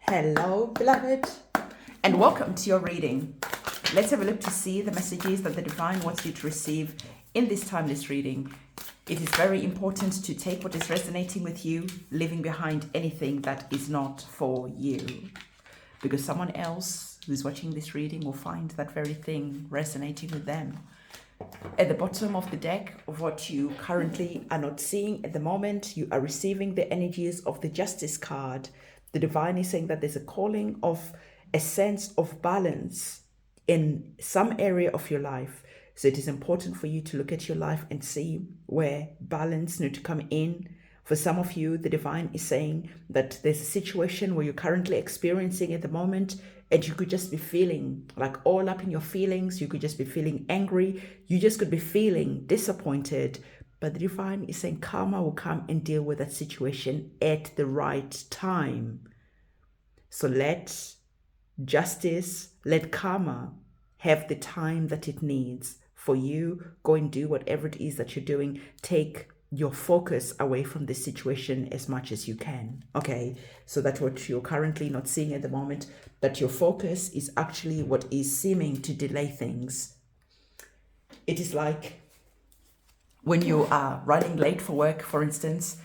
Hello, beloved, and welcome to your reading. Let's have a look to see the messages that the Divine wants you to receive in this timeless reading. It is very important to take what is resonating with you, leaving behind anything that is not for you. Because someone else who's watching this reading will find that very thing resonating with them. At the bottom of the deck of what you currently are not seeing at the moment, you are receiving the energies of the Justice card. The Divine is saying that there's a calling of a sense of balance in some area of your life. So it is important for you to look at your life and see where balance needs to come in. For some of you, the Divine is saying that there's a situation where you're currently experiencing at the moment, and you could just be feeling like all up in your feelings. You could just be feeling angry. You just could be feeling disappointed. But the Divine is saying karma will come and deal with that situation at the right time. So let justice, let karma have the time that it needs for you. Go and do whatever it is that you're doing. Take your focus away from this situation as much as you can. Okay, so that's what you're currently not seeing at the moment, that your focus is actually what is seeming to delay things. It is like when you are running late for work, for instance,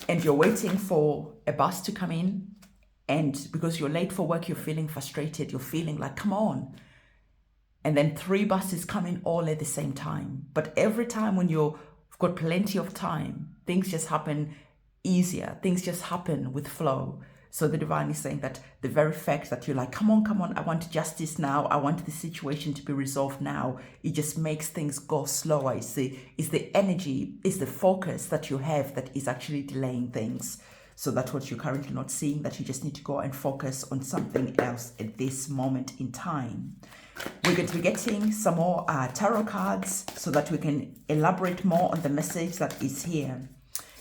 and you're waiting for a bus to come in, and because you're late for work, you're feeling frustrated, you're feeling like, come on. And then 3 buses come in all at the same time. But every time when you've got plenty of time, things just happen easier. Things just happen with flow. So the Divine is saying that the very fact that you're like, come on, I want justice now. I want the situation to be resolved now. It just makes things go slower. It's the energy, it's the focus that you have that is actually delaying things. So that's what you're currently not seeing, that you just need to go and focus on something else at this moment in time. We're going to be getting some more tarot cards so that we can elaborate more on the message that is here.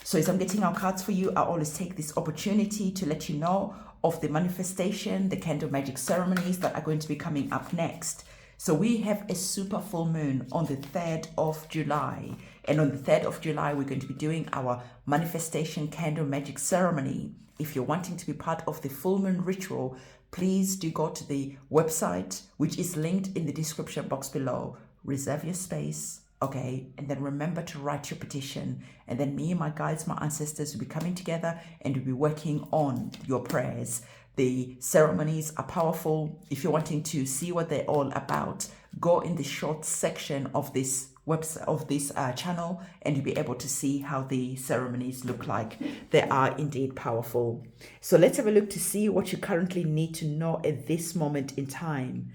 So as I'm getting our cards for you, I always take this opportunity to let you know of the manifestation, the candle magic ceremonies that are going to be coming up next. So we have a super full moon on the 3rd of July. And on the 3rd of July, we're going to be doing our manifestation candle magic ceremony. If you're wanting to be part of the full moon ritual, please do go to the website, which is linked in the description box below. Reserve your space. Okay, and then remember to write your petition, and then me and my guides, my ancestors will be coming together and we'll be working on your prayers. The ceremonies are powerful. If you're wanting to see what they're all about, go in the short section of this website, of this channel, and you'll be able to see how the ceremonies look like. They are indeed powerful. So let's have a look to see what you currently need to know at this moment in time.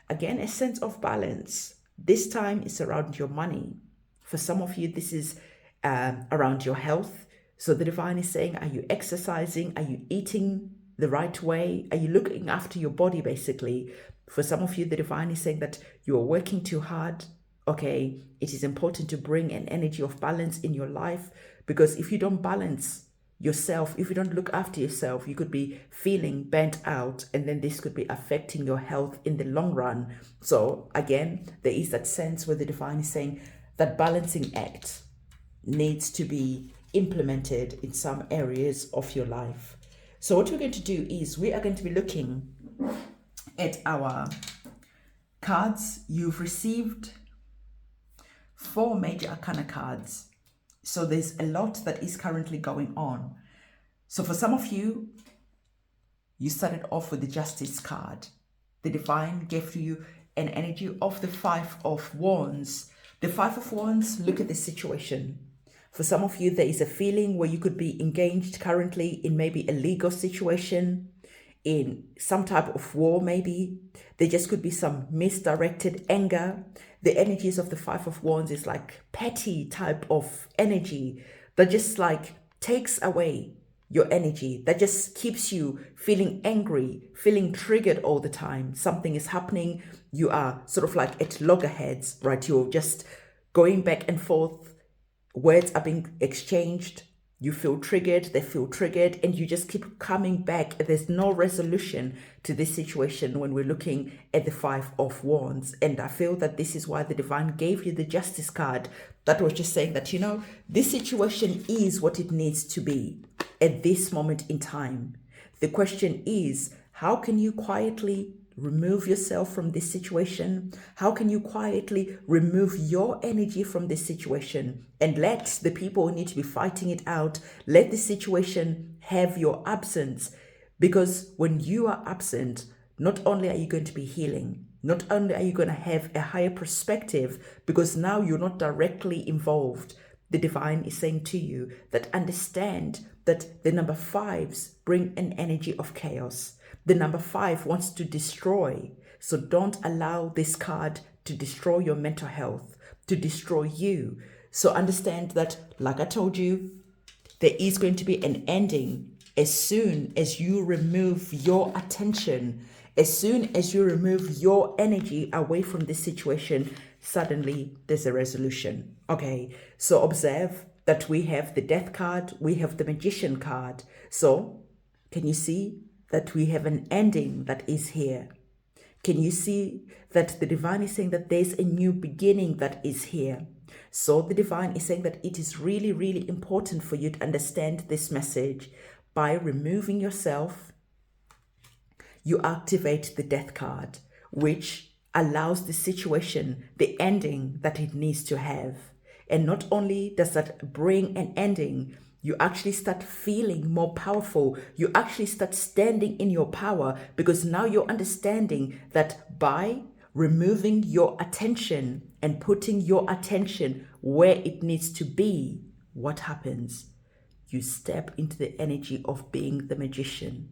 Again, a sense of balance. This time is around your money. For some of you, this is around your health. So the Divine is saying, are you exercising? Are you eating the right way? Are you looking after your body, basically? For some of you, the Divine is saying that you are working too hard. Okay, it is important to bring an energy of balance in your life, because if you don't balance yourself, if you don't look after yourself, you could be feeling burnt out, and then this could be affecting your health in the long run. So again, there is that sense where the Divine is saying that balancing act needs to be implemented in some areas of your life. So what we're going to do is we are going to be looking at our cards. You've received 4 major arcana cards. So there's a lot that is currently going on. So for some of you, you started off with the Justice card. The Divine gave to you an energy of the 5 of Wands. The 5 of Wands, look at the situation. For some of you, there is a feeling where you could be engaged currently in maybe a legal situation, in some type of war maybe. There just could be some misdirected anger. The energies of the 5 of Wands is like petty type of energy that just like takes away your energy, that just keeps you feeling angry, feeling triggered all the time. Something is happening. You are sort of like at loggerheads, right? You're just going back and forth. Words are being exchanged. You feel triggered, they feel triggered, and you just keep coming back. There's no resolution to this situation when we're looking at the 5 of Wands. And I feel that this is why the Divine gave you the Justice card. That was just saying that, you know, this situation is what it needs to be at this moment in time. The question is, how can you quietly remove yourself from this situation? How can you quietly remove your energy from this situation and let the people who need to be fighting it out, let the situation have your absence? Because when you are absent, not only are you going to be healing, not only are you going to have a higher perspective, because now you're not directly involved. The divine is saying to you that understand that the number fives bring an energy of chaos. The number 5 wants to destroy. So don't allow this card to destroy your mental health, to destroy you. So understand that, like I told you, there is going to be an ending as soon as you remove your attention, as soon as you remove your energy away from this situation. Suddenly there's a resolution. Okay, so observe that we have the Death card, we have the Magician card. So can you see that we have an ending that is here? Can you see that the divine is saying that there's a new beginning that is here? So the divine is saying that it is really, really important for you to understand this message. By removing yourself, you activate the Death card, which allows the situation the ending that it needs to have. And not only does that bring an ending, you actually start feeling more powerful. You actually start standing in your power, because now you're understanding that by removing your attention and putting your attention where it needs to be, what happens? You step into the energy of being the magician.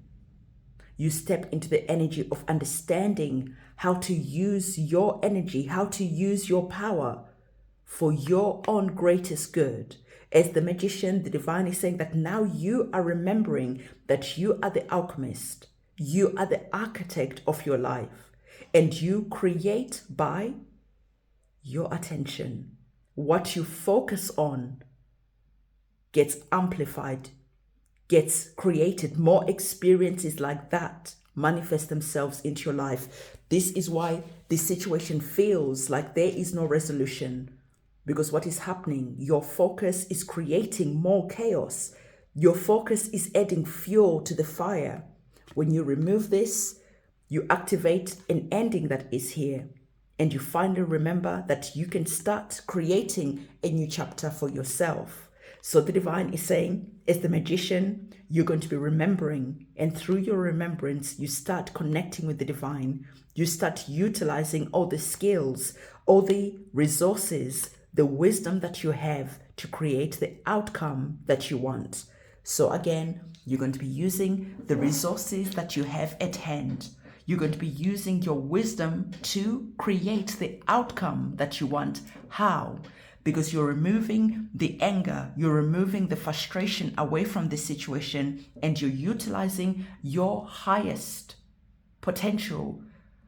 You step into the energy of understanding how to use your energy, how to use your power for your own greatest good. As the magician, the divine is saying that now you are remembering that you are the alchemist. You are the architect of your life. And you create by your attention. What you focus on gets amplified, gets created. More experiences like that manifest themselves into your life. This is why this situation feels like there is no resolution. Because what is happening, your focus is creating more chaos. Your focus is adding fuel to the fire. When you remove this, you activate an ending that is here. And you finally remember that you can start creating a new chapter for yourself. So the divine is saying, as the magician, you're going to be remembering. And through your remembrance, you start connecting with the divine. You start utilizing all the skills, all the resources, the wisdom that you have to create the outcome that you want. So again, you're going to be using the resources that you have at hand. You're going to be using your wisdom to create the outcome that you want. How? Because you're removing the anger, you're removing the frustration away from the situation, and you're utilizing your highest potential,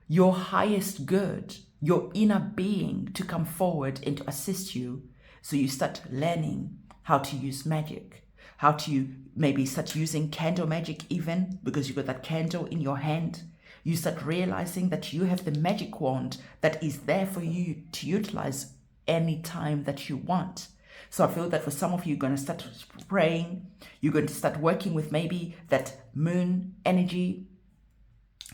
your highest good, your inner being to come forward and to assist you. So you start learning how to use magic, how to maybe start using candle magic even, because you've got that candle in your hand. You start realizing that you have the magic wand that is there for you to utilize any time that you want. So I feel that for some of you, you're going to start praying. You're going to start working with maybe that moon energy,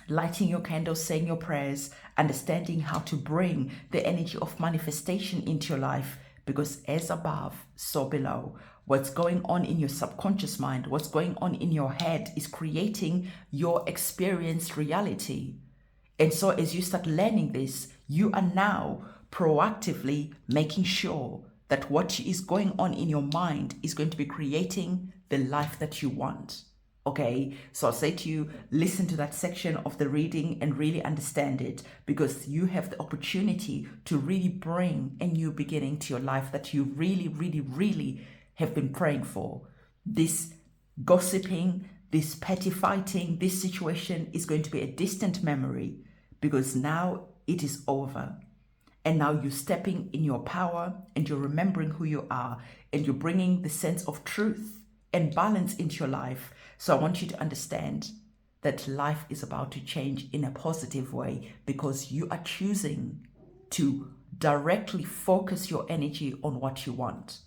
lighting your candles, saying your prayers, understanding how to bring the energy of manifestation into your life. Because as above, so below. What's going on in your subconscious mind, what's going on in your head is creating your experienced reality. And so as you start learning this, you are now proactively making sure that what is going on in your mind is going to be creating the life that you want. Okay, so I'll say to you, listen to that section of the reading and really understand it, because you have the opportunity to really bring a new beginning to your life that you really, really, really have been praying for. This gossiping, this petty fighting, this situation is going to be a distant memory, because now it is over. And now you're stepping in your power and you're remembering who you are, and you're bringing the sense of truth and balance into your life. So I want you to understand that life is about to change in a positive way, because you are choosing to directly focus your energy on what you want.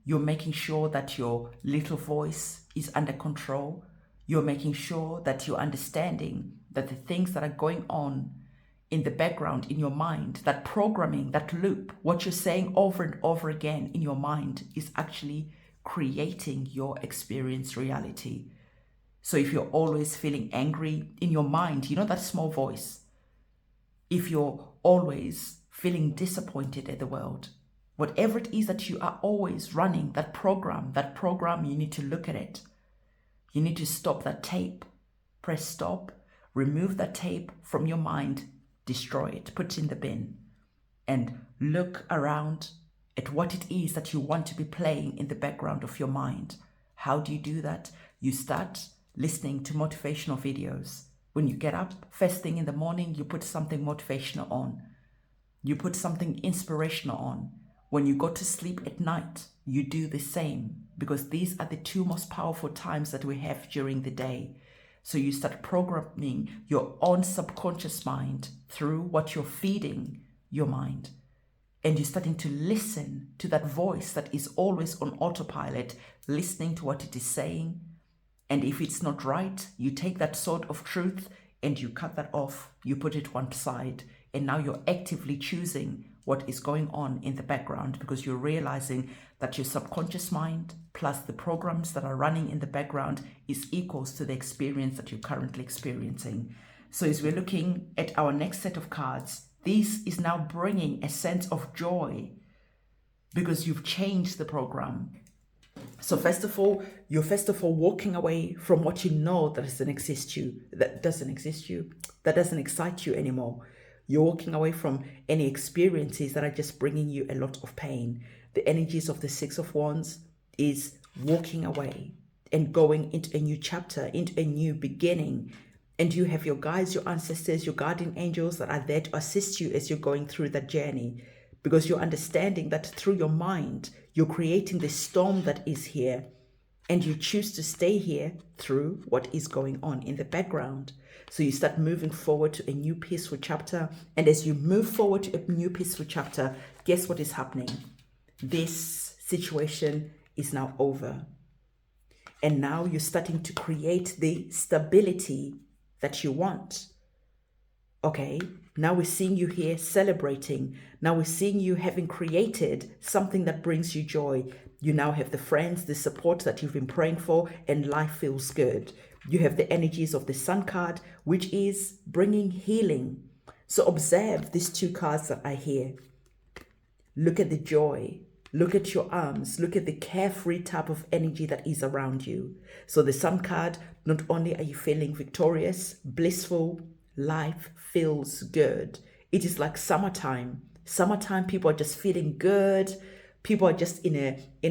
You're making sure that your little voice is under control. You're making sure that you're understanding that the things that are going on in the background in your mind, that programming, that loop, what you're saying over and over again in your mind is actually creating your experience reality. So if you're always feeling angry in your mind, you know that small voice, if you're always feeling disappointed at the world, whatever it is that you are always running, that program, you need to look at it. You need to stop that tape. Press stop, remove that tape from your mind, destroy it, put it in the bin, and look around at what it is that you want to be playing in the background of your mind. How do you do that? You start listening to motivational videos. When you get up, first thing in the morning, you put something motivational on. You put something inspirational on. When you go to sleep at night, you do the same, because these are the two most powerful times that we have during the day. So you start programming your own subconscious mind through what you're feeding your mind. And you're starting to listen to that voice that is always on autopilot, listening to what it is saying. And if it's not right, you take that sword of truth and you cut that off, you put it one side, and now you're actively choosing what is going on in the background, because you're realizing that your subconscious mind plus the programs that are running in the background is equals to the experience that you're currently experiencing. So as we're looking at our next set of cards, this is now bringing a sense of joy because you've changed the program. So first of all, you're walking away from what you know that doesn't excite you anymore. You're walking away from any experiences that are just bringing you a lot of pain. The energies of the Six of Wands is walking away and going into a new chapter, into a new beginning. And you have your guides, your ancestors, your guardian angels that are there to assist you as you're going through that journey. Because you're understanding that through your mind, you're creating the storm that is here. And you choose to stay here through what is going on in the background. So you start moving forward to a new peaceful chapter. And as you move forward to a new peaceful chapter, guess what is happening? This situation is now over. And now you're starting to create the stability that you want. Okay, now we're seeing you here celebrating. Now we're seeing you having created something that brings you joy. You now have the friends, the support that you've been praying for, and life feels good. You have the energies of the Sun card, which is bringing healing. So observe these two cards that are here. Look at the joy. Look at your arms. Look at the carefree type of energy that is around you. So the Sun card, not only are you feeling victorious, blissful, life feels good. It is like summertime. Summertime, people are just feeling good. People are just in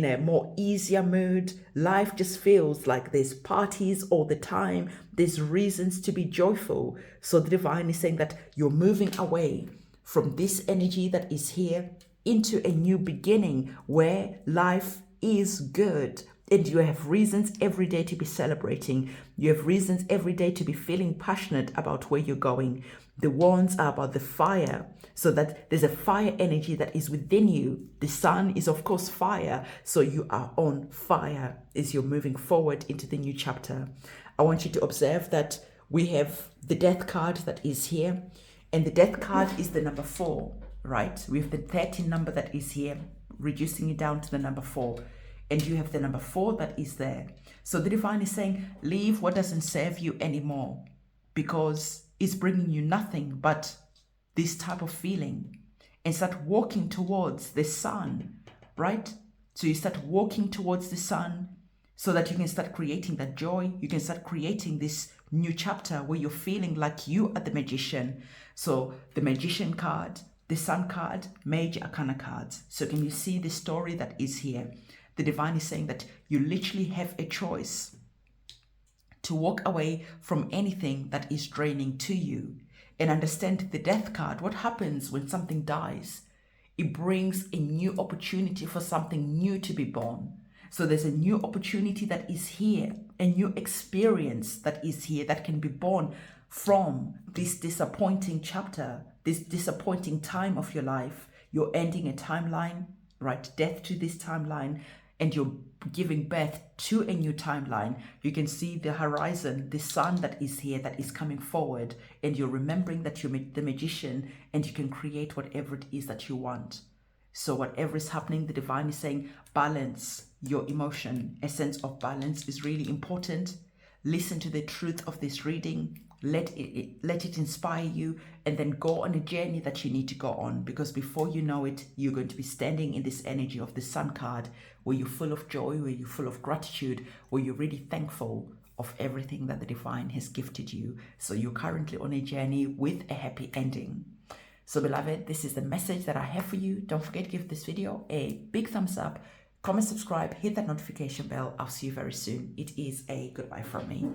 a more easier mood. Life just feels like there's parties all the time. There's reasons to be joyful. So the divine is saying that you're moving away from this energy that is here into a new beginning where life is good. And you have reasons every day to be celebrating. You have reasons every day to be feeling passionate about where you're going. The wands are about the fire, so that there's a fire energy that is within you. The sun is, of course, fire. So you are on fire as you're moving forward into the new chapter. I want you to observe that we have the death card that is here. And the death card is the number 4, right? We have the 13 number that is here, reducing it down to the number 4. And you have the number 4 that is there. So the divine is saying, leave what doesn't serve you anymore, because it's bringing you nothing but this type of feeling, and start walking towards the sun, right? So you start walking towards the sun so that you can start creating that joy. You can start creating this new chapter where you're feeling like you are the magician. So the magician card, the sun card, major arcana cards. So can you see the story that is here? The divine is saying that you literally have a choice to walk away from anything that is draining to you. And understand the death card. What happens when something dies? It brings a new opportunity for something new to be born. So there's a new opportunity that is here, a new experience that is here that can be born from this disappointing chapter, this disappointing time of your life. You're ending a timeline, right? Death to this timeline. and you're giving birth to a new timeline. You can see the horizon, the sun that is here, that is coming forward, and you're remembering that you're the magician and you can create whatever it is that you want. So whatever is happening, the divine is saying, balance your emotion. A sense of balance is really important. Listen to the truth of this reading. Let it inspire you, and then go on a journey that you need to go on, because before you know it, you're going to be standing in this energy of the Sun card, where you're full of joy, where you're full of gratitude, where you're really thankful of everything that the divine has gifted you. So you're currently on a journey with a happy ending. So beloved, this is the message that I have for you. Don't forget to give this video a big thumbs up, comment, subscribe, hit that notification bell. I'll see you very soon. It is a goodbye from me.